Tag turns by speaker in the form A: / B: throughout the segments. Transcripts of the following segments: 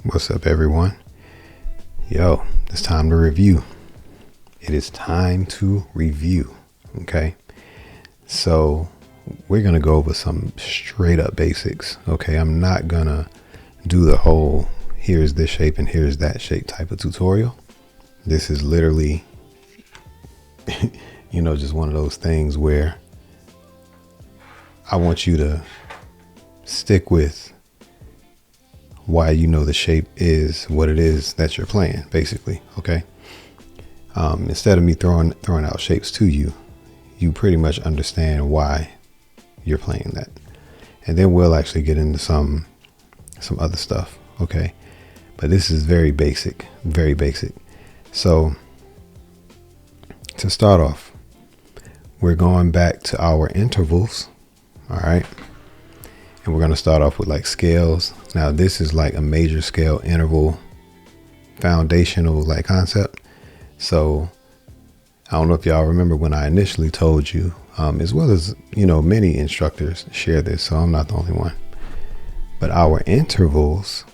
A: What's up, everyone? Yo, it's time to review. It is time to review. Okay. So we're going to go over some straight up basics. Okay. I'm not going to do the whole here's this shape and here's that shape type of tutorial. This is literally, just one of those things where I want you to stick with why the shape is what it is that you're playing, basically. Okay. Instead of me throwing out shapes to you, you pretty much understand why you're playing that, and then we'll actually get into some other stuff. Okay, but this is very basic. So to start off, we're going back to our intervals. All right. And we're going to start off with like scales. Now, this is like a major scale interval foundational like concept. So I don't know if y'all remember when I initially told you, as well as, many instructors share this. So I'm not the only one. But our intervals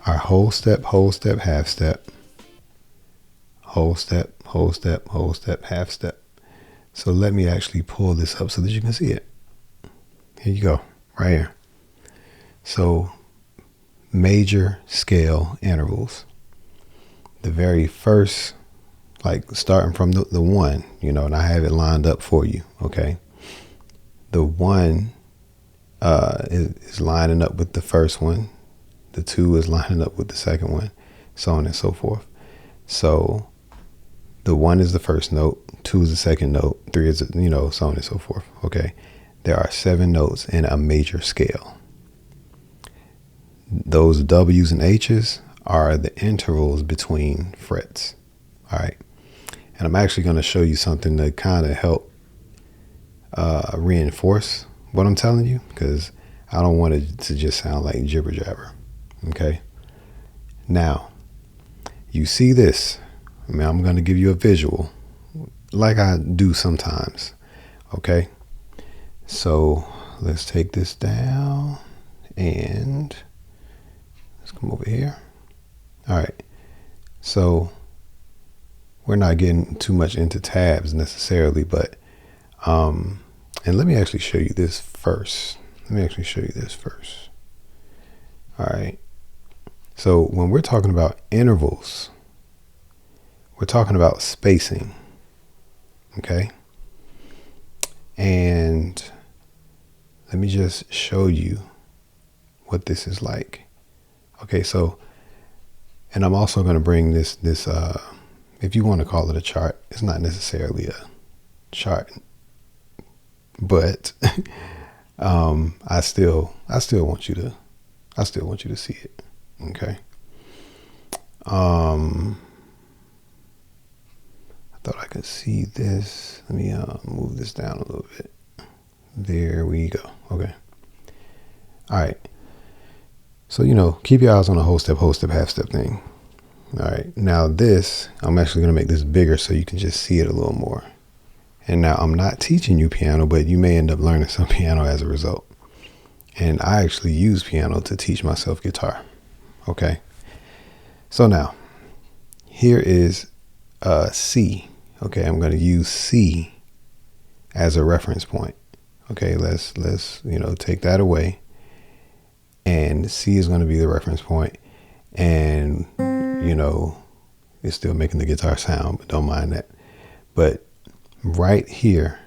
A: are whole step, half step, whole step, half step. So let me actually pull this up so that you can see it. Here you go, right here. So major scale intervals, the very first, like starting from the one, and I have it lined up for you. Okay. The one is lining up with the first one. The two is lining up with the second one, so on and so forth. So the one is the first note, two is the second note, three is, so on and so forth. Okay. There are 7 notes in a major scale. Those W's and H's are the intervals between frets. All right. And I'm actually going to show you something to kind of help reinforce what I'm telling you, because I don't want it to just sound like jibber jabber. Okay. Now, you see this. I'm going to give you a visual like I do sometimes. Okay. So let's take this down and let's come over here. All right. So we're not getting too much into tabs necessarily, but, and let me actually show you this first. All right. So when we're talking about intervals, we're talking about spacing. Okay. And let me just show you what this is like. Okay, so, and I'm also going to bring this, if you want to call it a chart, it's not necessarily a chart, but I still want you to see it. Okay. I thought I could see this. Let me move this down a little bit. There we go. Okay. All right. So, keep your eyes on the whole step, half step thing. All right. Now this, I'm actually going to make this bigger so you can just see it a little more. And now I'm not teaching you piano, but you may end up learning some piano as a result. And I actually use piano to teach myself guitar. Okay. So now here is C. Okay. I'm going to use C as a reference point. Okay. Let's take that away. And C is going to be the reference point. And, it's still making the guitar sound, but don't mind that. But right here,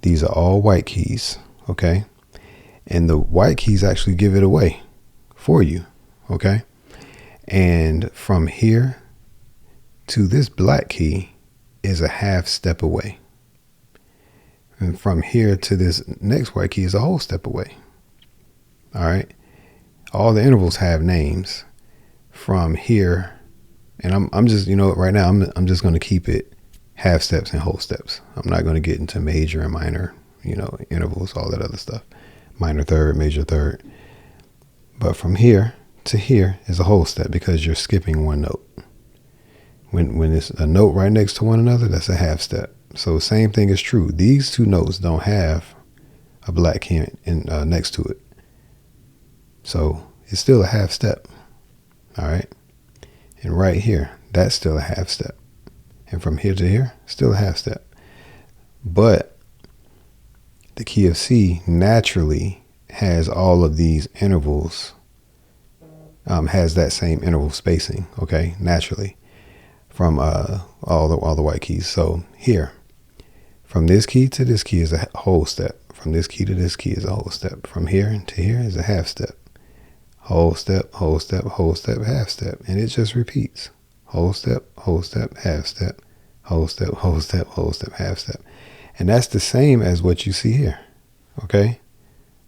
A: these are all white keys. Okay. And the white keys actually give it away for you. Okay. And from here to this black key is a half step away. And from here to this next white key is a whole step away. All right. All the intervals have names from here. And I'm just, right now, I'm just going to keep it half steps and whole steps. I'm not going to get into major and minor, intervals, all that other stuff. Minor third, major third. But from here to here is a whole step because you're skipping one note. When it's a note right next to one another, that's a half step. So same thing is true. These two notes don't have a black key next to it. So it's still a half step. All right. And right here, that's still a half step. And from here to here, still a half step. But the key of C naturally has all of these intervals, has that same interval spacing, okay, naturally, from all the white keys. So here, from this key to this key is a whole step. From this key to this key is a whole step. From here to here is a half step. Whole step, whole step, whole step, half step. And it just repeats. Whole step, half step, whole step, half step. And that's the same as what you see here. Okay?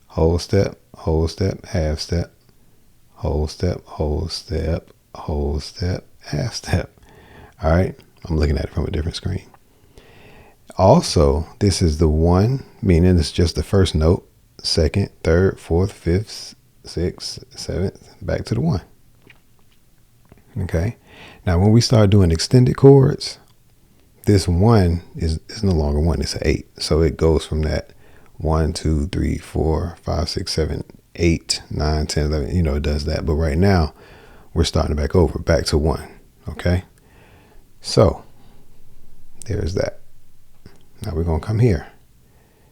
A: Whole step, half step, whole step, half step. All right? I'm looking at it from a different screen. Also, this is the one, meaning it's just the first note, second, third, fourth, fifth, sixth, seventh, back to the one. Okay? Now, when we start doing extended chords, this one is no longer one, it's an 8. So it goes from that 1, 2, 3, 4, 5, 6, 7, 8, 9, 10, 11. You know, it does that. But right now, we're starting back over, back to 1. Okay? So, there's that. Now we're going to come here.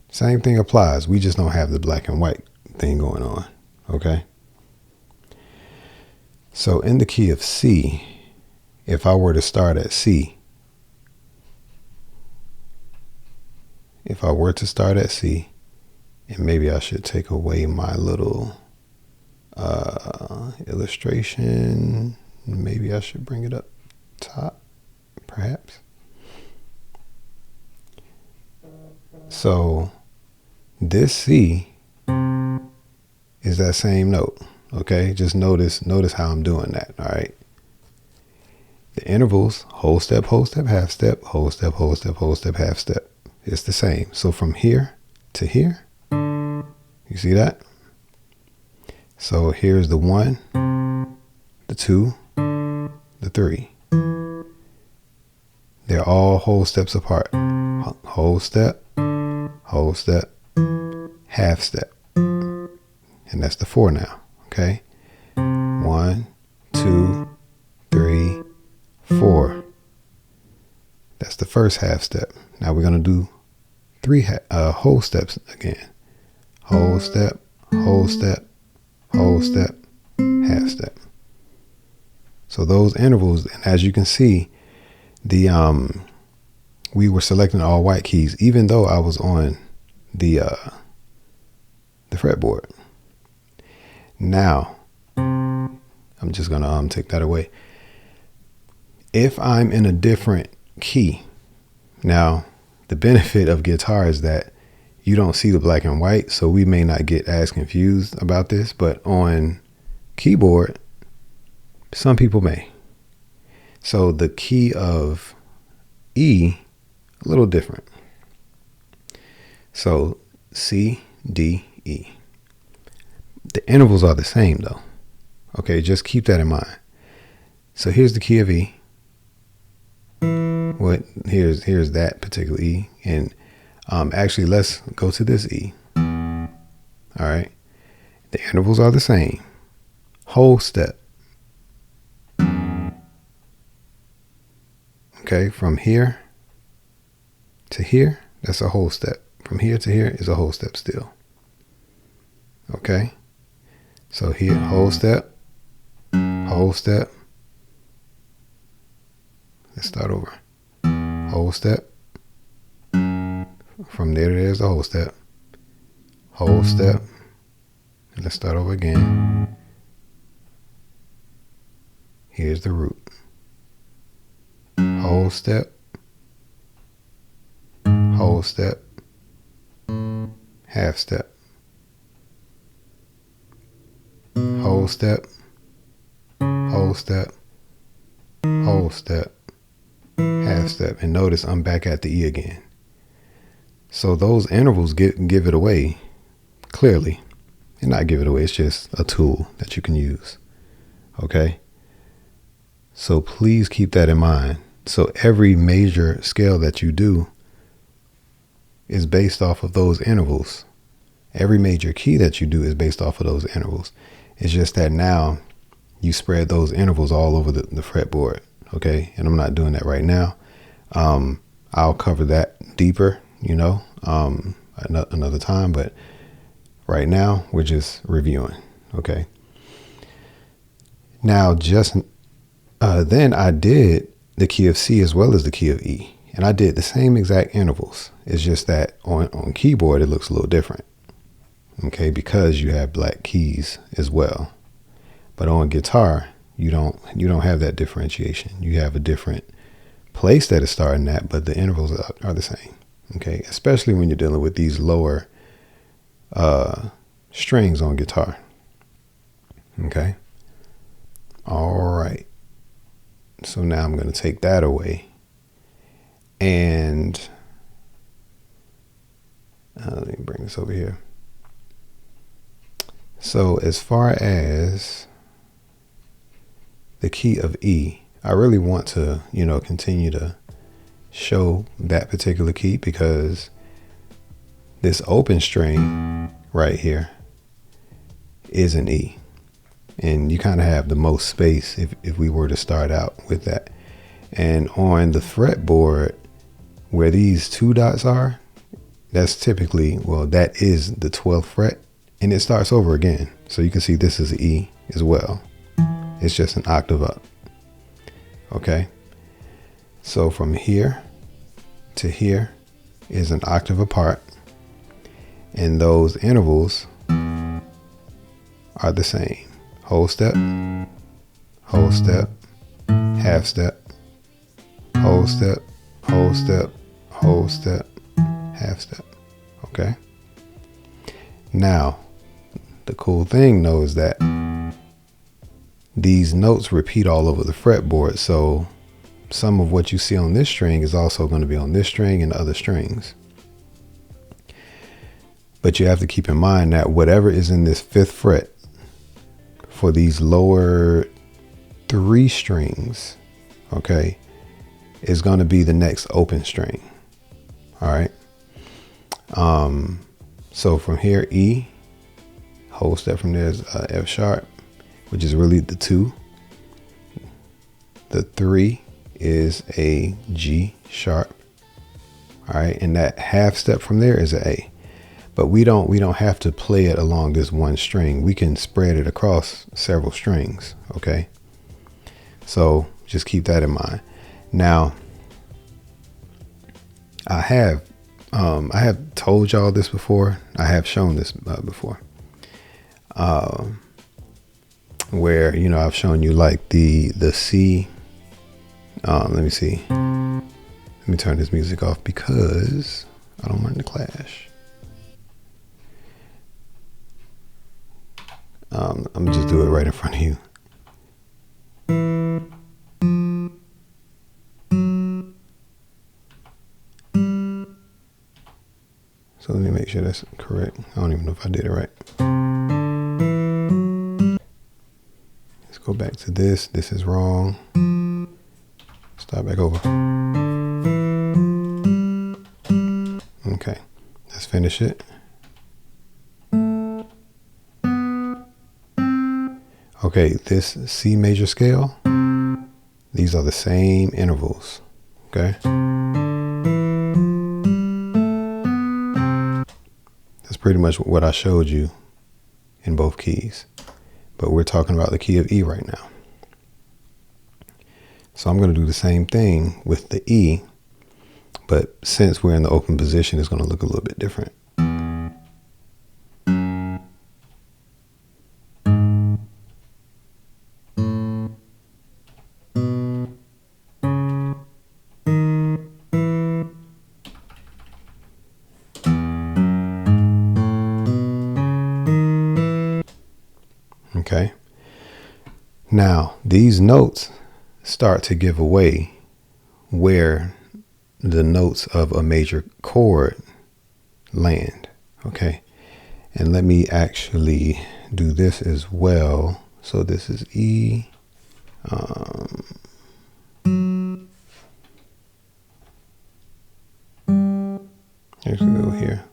A: Same thing applies. We just don't have the black and white thing going on. Okay? So, in the key of C, if I were to start at C, and maybe I should take away my little illustration. Maybe I should bring it up top, perhaps. So this C is that same note. Okay, just notice how I'm doing that. All right. The intervals, whole step, half step, whole step, half step. It's the same. So from here to here, you see that? So here's the 1, the 2, the 3. They're all whole steps apart. Whole step, half step. And that's the 4 now. Okay? 1, 2, 3, 4. That's the first half step. Now we're going to do 3 whole steps again. Whole step, half step. So those intervals, and as you can see, we were selecting all white keys, even though I was on the fretboard. Now, I'm just gonna take that away. If I'm in a different key, now the benefit of guitar is that you don't see the black and white, so we may not get as confused about this, but on keyboard, some people may. So the key of E, a little different. So C, D, E. The intervals are the same though. Okay, just keep that in mind. So here's the key of E. Here's that particular E. And actually, let's go to this E. All right. The intervals are the same. Whole step. Okay, from here to here, that's a whole step. From here to here is a whole step still. Okay. So here, whole step. Let's start over. Whole step. From there to there's the whole step. And let's start over again. Here's the root. Whole step, half step, whole step, half step. And notice I'm back at the E again. So those intervals give it away clearly. And not give it away, it's just a tool that you can use. Okay? So please keep that in mind. So every major scale that you do is based off of those intervals. Every major key that you do is based off of those intervals. It's just that now you spread those intervals all over the fretboard. Okay. And I'm not doing that right now. I'll cover that deeper, another time, but right now we're just reviewing. Okay. Now, then I did the key of C as well as the key of E, and I did the same exact intervals. It's just that on keyboard, it looks a little different. Okay. Because you have black keys as well, but on guitar, you don't have that differentiation. You have a different place that it's starting at, but the intervals are the same. Okay. Especially when you're dealing with these lower strings on guitar. Okay. All right. So now I'm going to take that away. And let me bring this over here. So as far as the key of E, I really want to, continue to show that particular key, because this open string right here is an E. And you kind of have the most space if we were to start out with that. And on the fretboard where these two dots are, that's typically, that is the 12th fret, and it starts over again. So you can see this is E as well. It's just an octave up. Okay. So from here to here is an octave apart, and those intervals are the same. Whole step, half step, whole step, whole step, whole step, half step. Okay. Now, the cool thing though is that these notes repeat all over the fretboard. So some of what you see on this string is also going to be on this string and other strings. But you have to keep in mind that whatever is in this 5th fret for these lower 3 strings, okay, is going to be the next open string. All right. So from here, E, whole step from there is F sharp, which is really the 2. The 3 is a G sharp. All right. And that half step from there is a A. But we don't have to play it along this one string. We can spread it across several strings. Okay. So just keep that in mind. Now, I have told y'all this before. I have shown this before. Where, I've shown you like the C. Let me see. Let me turn this music off because I don't want it to clash. I'm gonna just do it right in front of you. So let me make sure that's correct. I don't even know if I did it right. Let's go back to this. This is wrong. Start back over. Okay, let's finish it. Okay, this C major scale, these are the same intervals, okay? That's pretty much what I showed you in both keys, but we're talking about the key of E right now. So I'm going to do the same thing with the E, but since we're in the open position, it's going to look a little bit different. Okay. Now, these notes start to give away where the notes of a major chord land. Okay. And let me actually do this as well. So this is E. Here's we go here.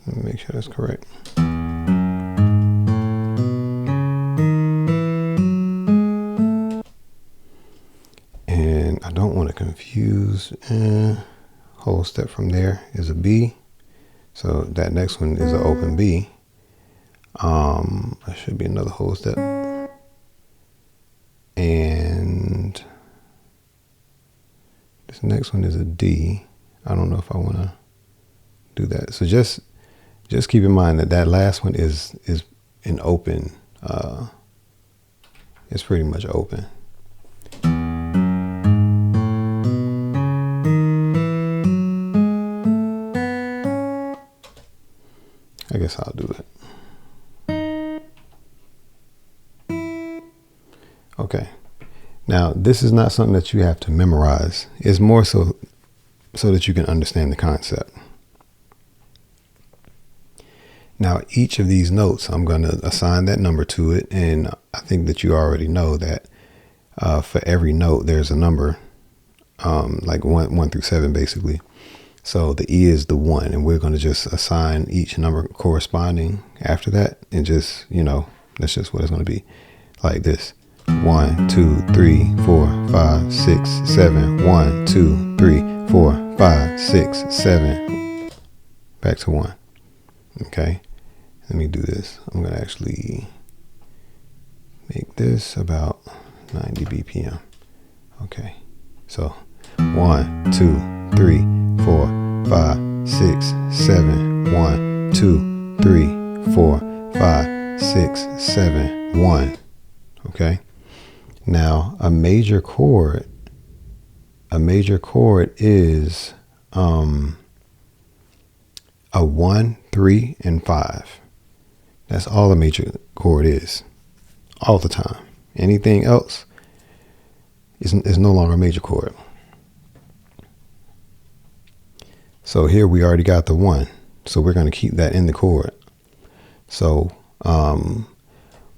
A: Let me make sure that's correct. goes whole step from there is a B. So that next one is an open B. There should be another whole step. And this next one is a D. I don't know if I want to do that. So just keep in mind that that last one is an open. It's pretty much open. I guess I'll do it. Okay. Now, this is not something that you have to memorize. It's more so that you can understand the concept. Now, each of these notes, I'm going to assign that number to it. And I think that you already know that for every note, there's a number, like 1 through 7, basically. So the E is the 1, and we're going to just assign each number corresponding after that. And just, that's just what it's going to be, like this. 1, 2, 3, 4, 5, 6, 7. 1, 2, 3, 4, 5, 6, 7. Back to 1. Okay. Let me do this. I'm going to actually make this about 90 BPM. Okay. So 1, 2, 3, 4, 5, 6, 7. 1, 2, 3, 4, 5, 6, 7. 1. Okay. Now a major chord is a 1, 3, and 5. That's all a major chord is, all the time. Anything else is no longer a major chord. So here we already got the 1, so we're going to keep that in the chord. So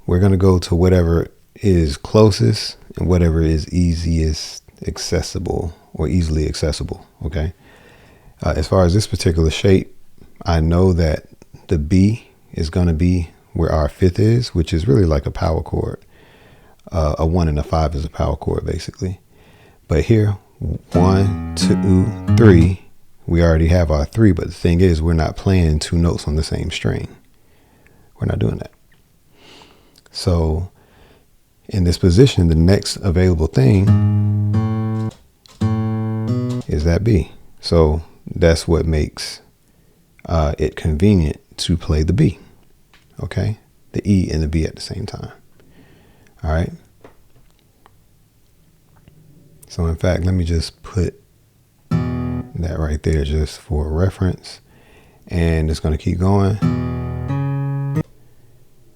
A: we're going to go to whatever is closest and whatever is easiest accessible or easily accessible. Okay. As far as this particular shape, I know that the B is going to be where our 5th is, which is really like a power chord. A 1 and a 5 is a power chord, basically. But here, 1, 2, 3, we already have our 3. But the thing is, we're not playing 2 notes on the same string. We're not doing that. So in this position, the next available thing is that B. So that's what makes it convenient to play the B. Okay. The E and the B at the same time. All right. So in fact, let me just put that right there just for reference, and it's going to keep going.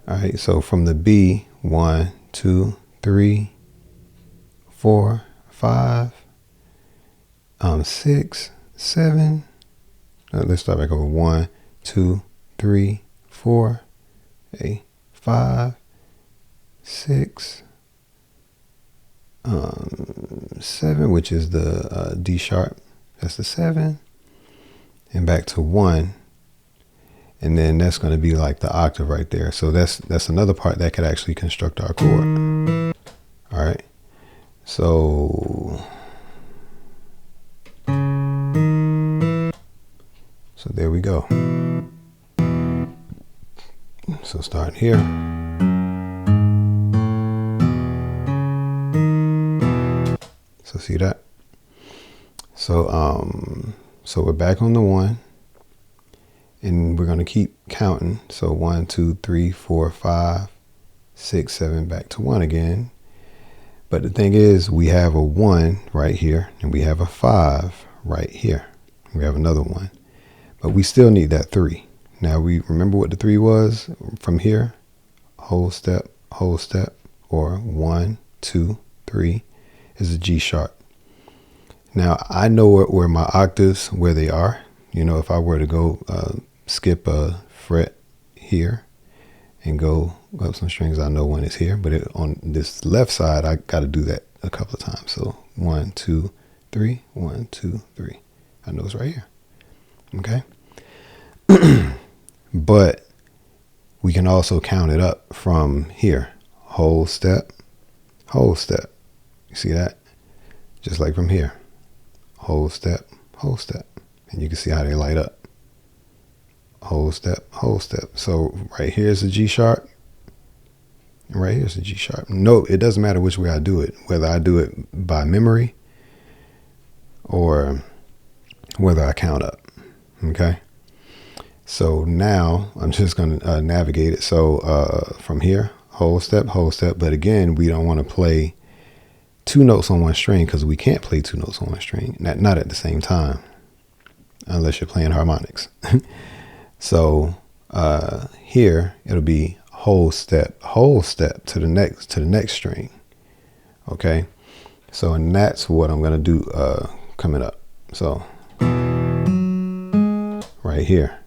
A: All right. So from the B, 1, 2, 3, 4, 5, 6, 7. Let's start back over. 1, 2, 3, 4, 5, 6, 7, which is the D sharp. That's the 7, and back to 1, and then that's going to be like the octave right there. So that's another part that could actually construct our chord. All right. So there we go. So starting here. So see that? So we're back on the 1, and we're going to keep counting. So 1, 2, 3, 4, 5, 6, 7, back to 1 again. But the thing is, we have a 1 right here, and we have a 5 right here. We have another 1, but we still need that 3. Now we remember what the 3 was from here. Whole step, or 1, 2, 3 is a G sharp. Now I know where my octaves, where they are. If I were to go skip a fret here and go up some strings, I know when it's here. But on this left side, I got to do that a couple of times. So 1, 2, 3, 1, 2, 3. I know it's right here. Okay. But we can also count it up from here. Whole step. You see that? Just like from here. whole step, whole step. And you can see how they light up. Whole step, whole step. So right here is a G sharp. And right here is a G sharp. Note, it doesn't matter which way I do it, whether I do it by memory or whether I count up. Okay. So now I'm just going to navigate it. So from here, whole step, whole step. But again, we don't want to play two notes on one string because we can't play two notes on one string. Not at the same time, unless you're playing harmonics. So here it'll be whole step to the next string. Okay. So, and that's what I'm going to do coming up. So right here.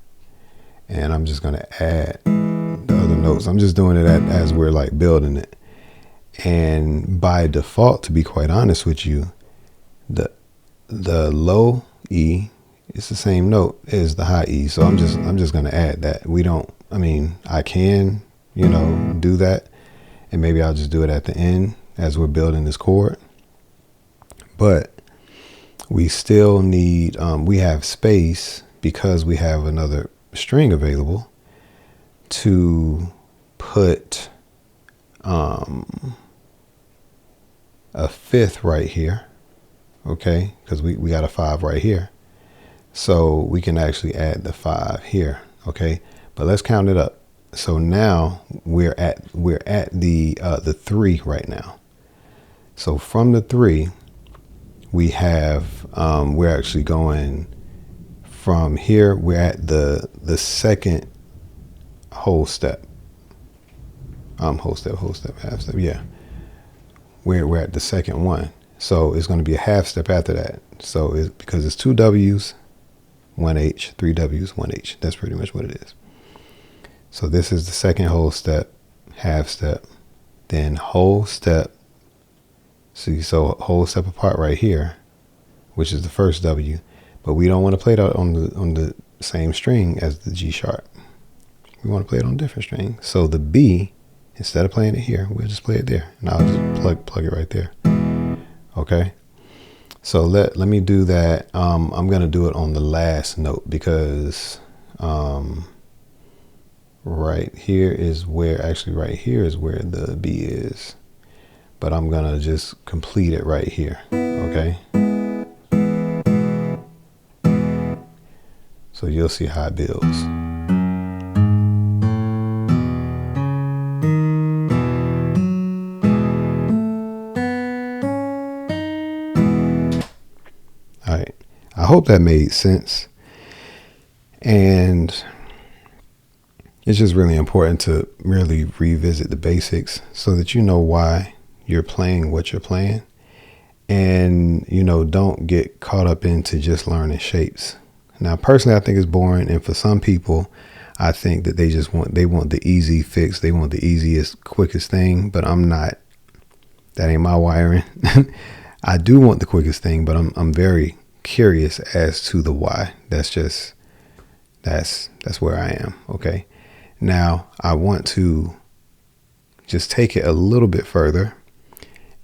A: And I'm just going to add the other notes. I'm just doing it as we're like building it. And by default, to be quite honest with you, the low E is the same note as the high E. So I'm just going to add that. I can, do that. And maybe I'll just do it at the end as we're building this chord. But we still need, we have space because we have another string available to put a fifth right here. Okay, because we got a 5 right here, so we can actually add the 5 here. Okay, but let's count it up. So now we're at the 3 right now. So from the 3 we have we're actually going from here. We're at the second whole step, whole step, half step. Yeah, we're at the second one. So it's going to be a half step after that. So it's because it's 2 W's, 1 H, 3 W's, 1 H. That's pretty much what it is. So this is the second whole step, half step, then whole step. See, so whole step apart right here, which is the first W, but we don't want to play that on the same string as the G sharp. We want to play it on a different string. So the B, instead of playing it here, we'll just play it there. And I'll just plug it right there. Okay. So let me do that. I'm going to do it on the last note because right here is where the B is. But I'm going to just complete it right here. Okay. So you'll see how it builds. All right. I hope that made sense. And it's just really important to really revisit the basics so that you know why you're playing what you're playing. And, don't get caught up into just learning shapes. Now, personally, I think it's boring. And for some people, I think that they want the easy fix. They want the easiest, quickest thing. But I'm not. That ain't my wiring. I do want the quickest thing, but I'm very curious as to the why. That's where I am. Okay. Now I want to just take it a little bit further,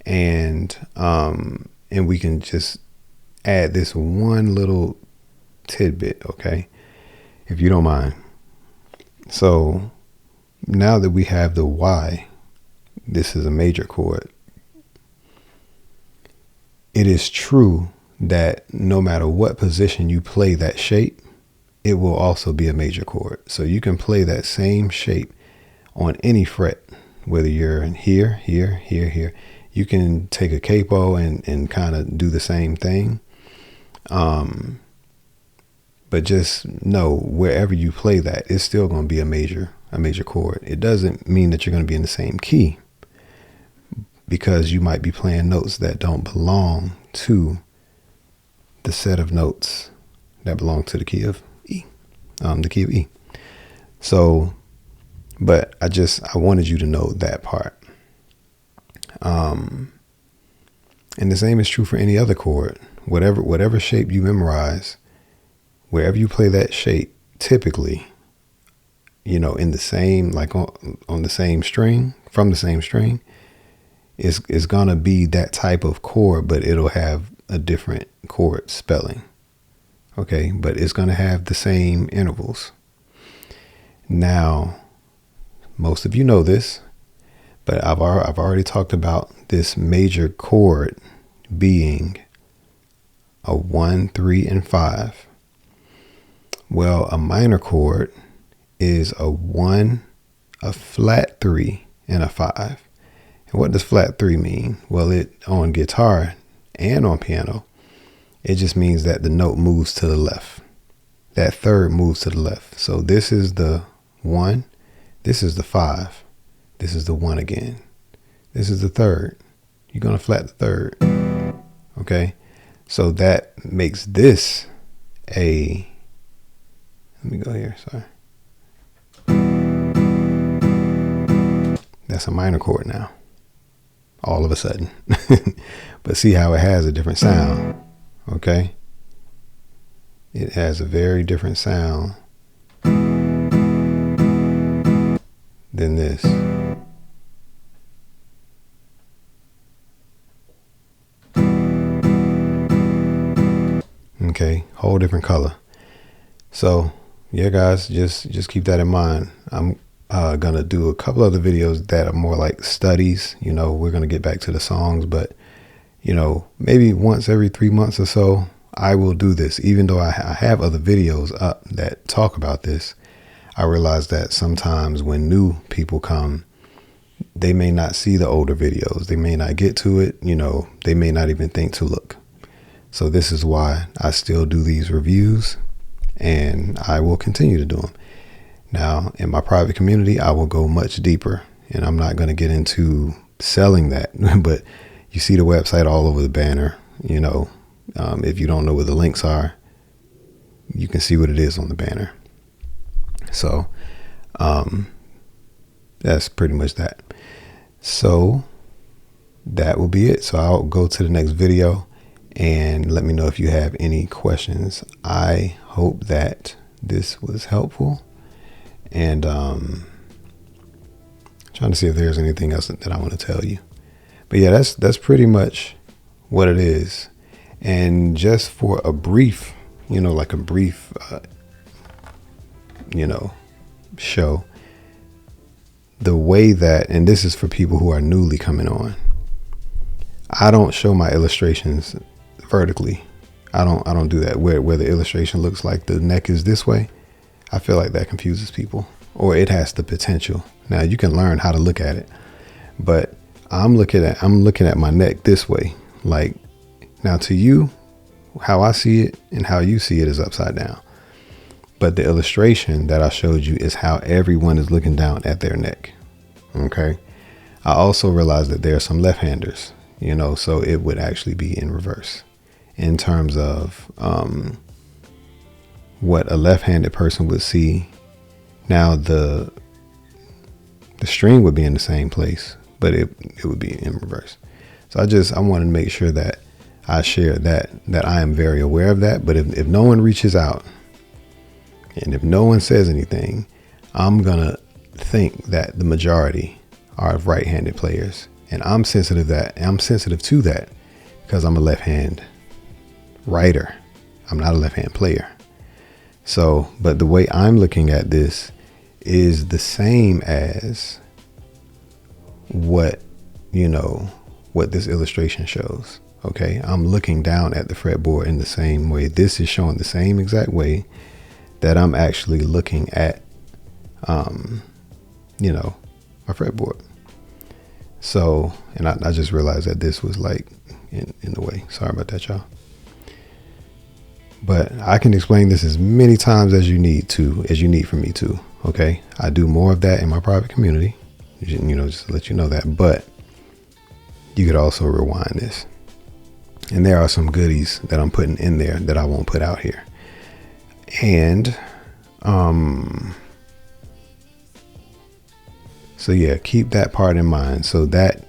A: and we can just add this one little tidbit. Okay. If you don't mind. So now that we have the Y, this is a major chord. It is true that no matter what position you play that shape, it will also be a major chord. So you can play that same shape on any fret, whether you're in here, here, here, here. You can take a capo and kind of do the same thing. But just know wherever you play that, it's still going to be a major chord. It doesn't mean that you're going to be in the same key, because you might be playing notes that don't belong to the set of notes that belong to the key of E, the key of E. So, but I wanted you to know that part. And the same is true for any other chord. Whatever shape you memorize, wherever you play that shape, typically, in the same, like on the same string, from the same string, is gonna be that type of chord, but it'll have a different chord spelling. Okay, but it's going to have the same intervals. Now, most of you know this, but I've already talked about this major chord being a 1, 3, and 5. Well, a minor chord is a 1, a flat 3, and a 5. And what does flat 3 mean? Well, it on guitar and on piano, it just means that the note moves to the left. That third moves to the left. So this is the 1, this is the 5, this is the 1 again. This is the third. You're going to flat the third. Okay? So that makes this a, let me go here, sorry. That's a minor chord now, all of a sudden. But see how it has a different sound, okay? It has a very different sound than this. Okay, whole different color. So yeah, guys, just keep that in mind. I'm gonna do a couple other videos that are more like studies. You know, we're gonna get back to the songs, but you know, maybe once every 3 months or so, I will do this. Even though I have other videos up that talk about this, I realize that sometimes when new people come, they may not see the older videos. They may not get to it. You know, they may not even think to look. So this is why I still do these reviews, and I will continue to do them. Now, in my private community, I will go much deeper, and I'm not going to get into selling that, but you see the website all over the banner. You know, if you don't know where the links are, you can see what it is on the banner. So that's pretty much that. So that will be it. So I'll go to the next video and let me know if you have any questions. I hope that this was helpful, and trying to see if there's anything else that I want to tell you. But yeah, that's pretty much what it is. And just for a brief, you know, like a brief, you know, show, the way that, and this is for people who are newly coming on, I don't show my illustrations vertically. I don't do that where the illustration looks like the neck is this way. I feel like that confuses people, or it has the potential. Now you can learn how to look at it, but I'm looking at my neck this way. Like, now to you, how I see it and how you see it is upside down. But the illustration that I showed you is how everyone is looking down at their neck. Okay. I also realized that there are some left-handers, you know, so it would actually be in reverse in terms of what a left-handed person would see. Now the string would be in the same place, but it would be in reverse. So I wanted to make sure that I share that I am very aware of that. But if no one reaches out and if no one says anything, I'm gonna think that the majority are right-handed players, and I'm sensitive to that because I'm a left-hand writer. I'm not a left-hand player. So, but the way I'm looking at this is the same as what this illustration shows. Okay, I'm looking down at the fretboard in the same way. This is showing the same exact way that I'm actually looking at, my fretboard. So, and I just realized that this was like in the way. Sorry about that, y'all. But I can explain this as many times as you need for me to. Okay, I do more of that in my private community, just to let you know that. But you could also rewind this, and there are some goodies that I'm putting in there that I won't put out here. And so yeah, keep that part in mind. So that,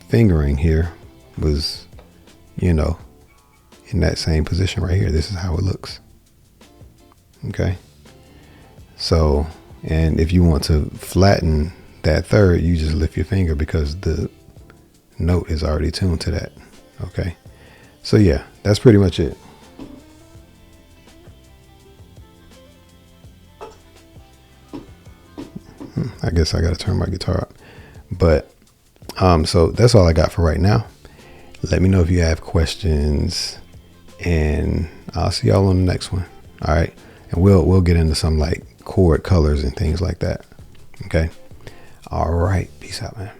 A: fingering here was, in that same position right here. This is how it looks. Okay. So, and if you want to flatten that third, you just lift your finger because the note is already tuned to that. Okay. So yeah, that's pretty much it. I guess I got to turn my guitar up. But so that's all I got for right now. Let me know if you have questions, and I'll see y'all on the next one. All right. And we'll get into some like chord colors and things like that. Okay. All right. Peace out, man.